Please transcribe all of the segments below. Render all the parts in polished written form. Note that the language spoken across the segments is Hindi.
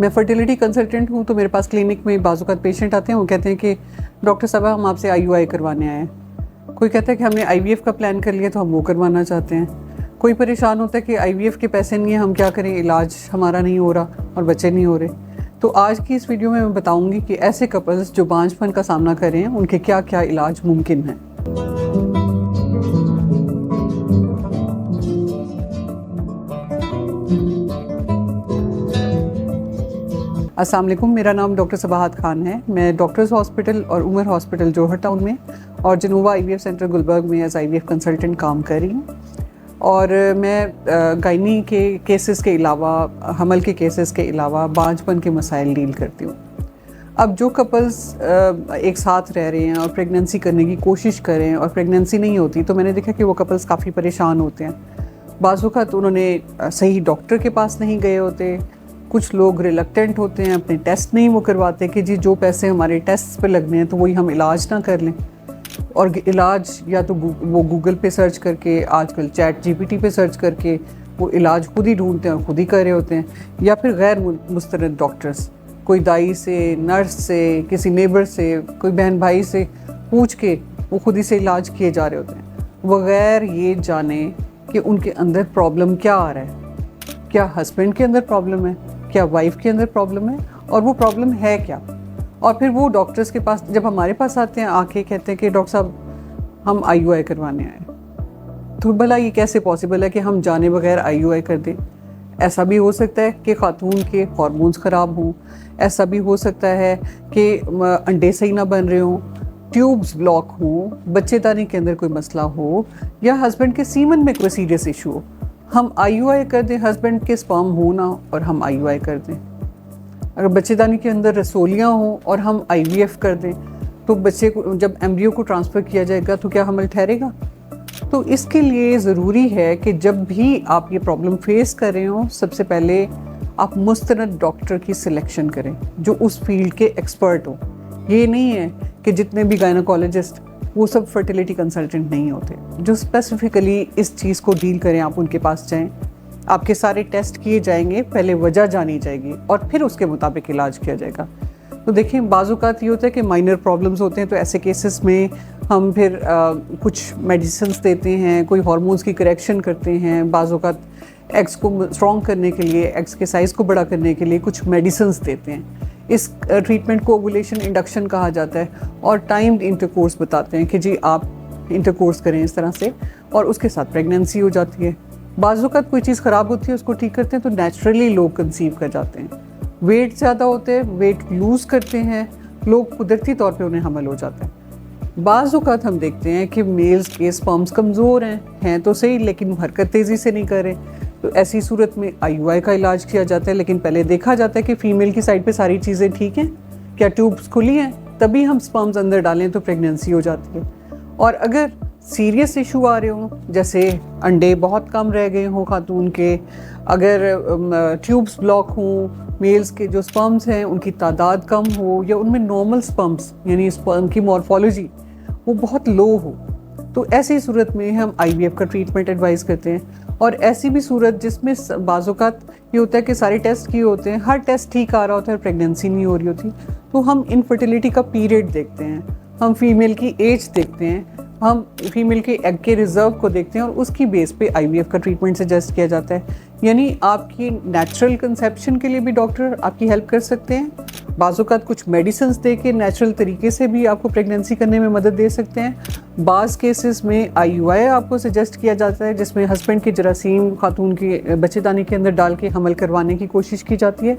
मैं फर्टिलिटी कंसल्टेंट हूँ, तो मेरे पास क्लिनिक में बाज़-औक़ात पेशेंट आते हैं, वो कहते हैं कि डॉक्टर साहब हम आपसे IUI करवाने आए हैं। कोई कहता है कि हमने IVF का प्लान कर लिया तो हम वो करवाना चाहते हैं। कोई परेशान होता है कि IVF के पैसे नहीं है, हम क्या करें, इलाज हमारा नहीं हो रहा और बच्चे नहीं हो रहे। तो आज की इस वीडियो में मैं बताऊँगी कि ऐसे कपल्स जो बांझपन का सामना कर रहे हैं, उनके क्या क्या इलाज मुमकिन हैं। अस्सलाम वालेकुम, मेरा नाम डॉक्टर सबाहत खान है। मैं डॉक्टर्स हॉस्पिटल और उमर हॉस्पिटल जोहर टाउन में और जनूबा IVF सेंटर गुलबर्ग में एज IVF कंसल्टेंट काम कर रही हूँ। और मैं गायनी के केसेस के अलावा, हमल के केसेस के अलावा बांझपन के मसाइल डील करती हूँ। अब जो कपल्स एक साथ रह रहे हैं और प्रेगनेंसी करने की कोशिश करें और प्रेगनेंसी नहीं होती, तो मैंने देखा कि वो कपल्स काफ़ी परेशान होते हैं। बाज़-औक़ात उन्होंने सही डॉक्टर के पास नहीं गए होते, कुछ लोग रिलक्टेंट होते हैं, अपने टेस्ट नहीं वो करवाते कि जी जो पैसे हमारे टेस्ट पे लगने हैं तो वही हम इलाज ना कर लें। और इलाज या तो वो गूगल पे सर्च करके, आजकल चैट GPT पे सर्च करके वो इलाज खुद ही ढूंढते हैं और खुद ही कर रहे होते हैं, या फिर गैर मुस्तनद डॉक्टर्स, कोई दाई से, नर्स से, किसी नेबर से, कोई बहन भाई से पूछ के वो खुद ही से इलाज किए जा रहे होते हैं, बगैर ये जाने कि उनके अंदर प्रॉब्लम क्या आ रहा है। क्या हस्बैंड के अंदर प्रॉब्लम है, क्या वाइफ के अंदर प्रॉब्लम है, और वो प्रॉब्लम है क्या। और फिर वो डॉक्टर्स के पास जब हमारे पास आते हैं, आके कहते हैं कि डॉक्टर साहब हम IUI करवाने आए। तो भला ये कैसे पॉसिबल है कि हम जाने बगैर IUI कर दें। ऐसा भी हो सकता है कि खातून के हार्मोन्स ख़राब हों, ऐसा भी हो सकता है कि अंडे सही ना बन रहे हों, ट्यूब्स ब्लॉक हों, बच्चेदानी के अंदर कोई मसला हो, या हस्बैंड के सीमन में कोई सीरियस इशू हो। हम IUI कर दें, हस्बैंड के स्पर्म हो ना और हम IUI कर दें। अगर बच्चेदानी के अंदर रसोलियाँ हों और हम IVF कर दें, तो बच्चे को जब एम्ब्रियो को ट्रांसफ़र किया जाएगा तो क्या हमल ठहरेगा। तो इसके लिए ज़रूरी है कि जब भी आप ये प्रॉब्लम फेस कर रहे हो, सबसे पहले आप मुस्तनद डॉक्टर की सिलेक्शन करें जो उस फील्ड के एक्सपर्ट हो। ये नहीं है कि जितने भी गायनोकोलॉजिस्ट वो सब फर्टिलिटी कंसल्टेंट नहीं होते। जो स्पेसिफिकली इस चीज़ को डील करें, आप उनके पास जाएं, आपके सारे टेस्ट किए जाएंगे, पहले वजह जानी जाएगी और फिर उसके मुताबिक इलाज किया जाएगा। तो देखिए, बाज़-औक़ात ये होता है कि माइनर प्रॉब्लम्स होते हैं, तो ऐसे केसेस में हम फिर कुछ मेडिसिन्स देते हैं, कोई हार्मोन्स की करेक्शन करते हैं, बाज़-औक़ात एग्स को स्ट्रॉन्ग करने के लिए, एग्स के साइज़ को बड़ा करने के लिए कुछ मेडिसिन्स देते हैं। इस ट्रीटमेंट को ओवुलेशन इंडक्शन कहा जाता है, और टाइम्ड इंटरकोर्स बताते हैं कि जी आप इंटरकोर्स करें इस तरह से, और उसके साथ प्रेगनेंसी हो जाती है। बाज़-औक़ात कोई चीज़ ख़राब होती है, उसको ठीक करते हैं तो नेचुरली लोग कंसीव कर जाते हैं। वेट ज़्यादा होते हैं, वेट लूज़ करते हैं लोग, कुदरती तौर पे उन्हें हमल हो जाता है। बाज़-औक़ात हम देखते हैं कि मेल्स के स्पर्म्स कमज़ोर हैं तो सही, लेकिन हरकत तेज़ी से नहीं कर रहे, तो ऐसी सूरत में IUI का इलाज किया जाता है। लेकिन पहले देखा जाता है कि फ़ीमेल की साइड पे सारी चीज़ें ठीक हैं, क्या ट्यूब्स खुली हैं, तभी हम स्पर्म्स अंदर डालें तो प्रेगनेंसी हो जाती है। और अगर सीरियस इशू आ रहे हों, जैसे अंडे बहुत कम रह गए हों खातून के, अगर ट्यूब्स ब्लॉक हों, मेल्स के जो स्पर्म्स हैं उनकी तादाद कम हो, या उनमें नॉर्मल स्पर्म्स यानी स्पर्म की मॉर्फोलॉजी वो बहुत लो हो, तो ऐसी सूरत में हम IVF का ट्रीटमेंट एडवाइस करते हैं। और ऐसी भी सूरत जिसमें बाज़-औक़ात ये होता है कि सारे टेस्ट किए होते हैं, हर टेस्ट ठीक आ रहा होता है, प्रेगनेंसी नहीं हो रही होती, तो हम इनफर्टिलिटी का पीरियड देखते हैं, हम फीमेल की एज देखते हैं, हम फीमेल के एग के रिज़र्व को देखते हैं, और उसकी बेस पे IVF का ट्रीटमेंट सजेस्ट किया जाता है। यानी आपकी नेचुरल कंसेप्शन के लिए भी डॉक्टर आपकी हेल्प कर सकते हैं। बाज़-औक़ात कुछ मेडिसिन्स दे के नेचुरल तरीके से भी आपको प्रेगनेंसी करने में मदद दे सकते हैं। बाज़ केसेस में IUI आपको सजेस्ट किया जाता है, जिसमें हस्बैंड की जरासीम खातून की बच्चेदानी के अंदर डाल के हमल करवाने की कोशिश की जाती है।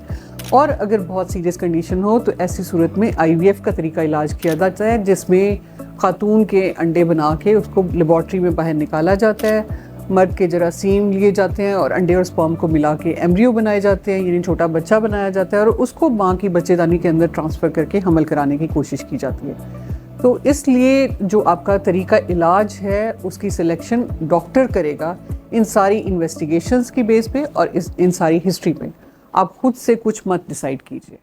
और अगर बहुत सीरियस कंडीशन हो तो ऐसी सूरत में IVF का तरीका इलाज किया जाता है, जिसमें खातून के अंडे बना के उसको लेबॉर्ट्री में बाहर निकाला जाता है, मर्द के जरासीम लिए जाते हैं और अंडे और स्पर्म को मिला के एम्ब्रियो बनाए जाते हैं, यानी छोटा बच्चा बनाया जाता है, और उसको माँ की बच्चेदानी के अंदर ट्रांसफ़र करके हमल कराने की कोशिश की जाती है। तो इसलिए जो आपका तरीका इलाज है उसकी सिलेक्शन डॉक्टर करेगा इन सारी इन्वेस्टिगेशंस की बेस पे और इन सारी हिस्ट्री पे। आप खुद से कुछ मत डिसाइड कीजिए।